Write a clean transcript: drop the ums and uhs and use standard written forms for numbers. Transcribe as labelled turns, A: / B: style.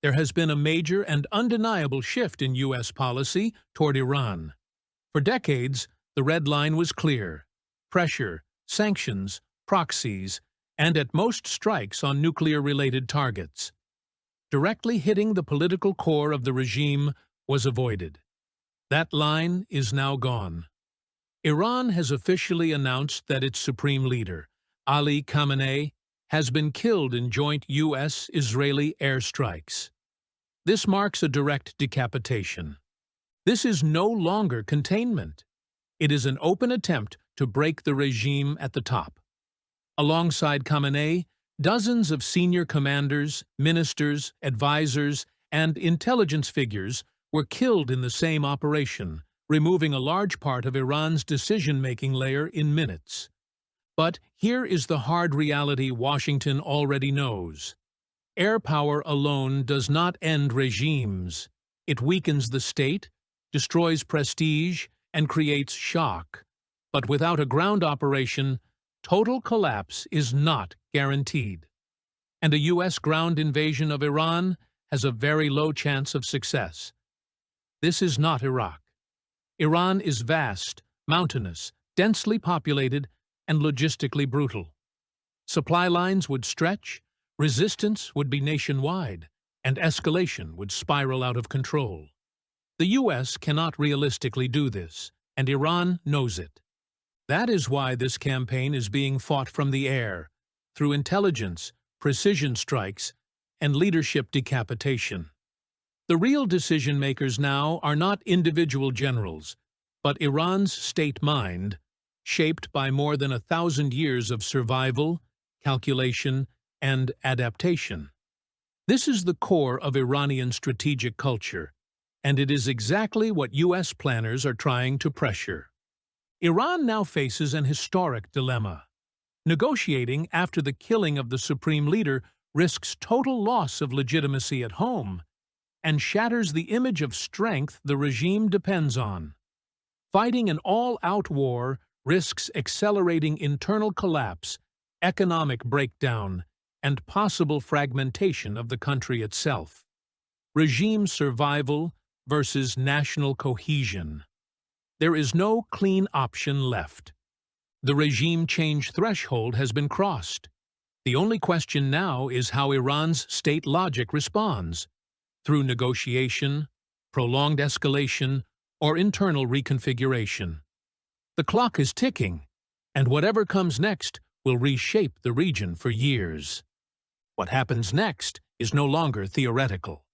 A: there has been a major and undeniable shift in U.S. policy toward Iran. For decades, the red line was clear: pressure, sanctions, proxies, and at most strikes on nuclear-related targets. Directly hitting the political core of the regime was avoided. That line is now gone. Iran has officially announced that its supreme leader, Ali Khamenei, has been killed in joint U.S.-Israeli airstrikes. This marks a direct decapitation. This is no longer containment. It is an open attempt to break the regime at the top. Alongside Khamenei, dozens of senior commanders, ministers, advisors, and intelligence figures were killed in the same operation, removing a large part of Iran's decision-making layer in minutes. But here is the hard reality Washington already knows. Air power alone does not end regimes. It weakens the state, destroys prestige, and creates shock. But without a ground operation, total collapse is not guaranteed. And a U.S. ground invasion of Iran has a very low chance of success. This is not Iraq. Iran is vast, mountainous, densely populated, and logistically brutal. Supply lines would stretch, resistance would be nationwide, and escalation would spiral out of control. The U.S. cannot realistically do this, and Iran knows it. That is why this campaign is being fought from the air, through intelligence, precision strikes, and leadership decapitation. The real decision-makers now are not individual generals, but Iran's state mind, shaped by more than 1,000 years of survival, calculation, and adaptation. This is the core of Iranian strategic culture, and it is exactly what U.S. planners are trying to pressure. Iran now faces an historic dilemma. Negotiating after the killing of the supreme leader risks total loss of legitimacy at home and shatters the image of strength the regime depends on. Fighting an all-out war risks accelerating internal collapse, economic breakdown, and possible fragmentation of the country itself. Regime survival versus national cohesion. There is no clean option left. The regime change threshold has been crossed. The only question now is how Iran's state logic responds, through negotiation, prolonged escalation, or internal reconfiguration. The clock is ticking, and whatever comes next will reshape the region for years. What happens next is no longer theoretical.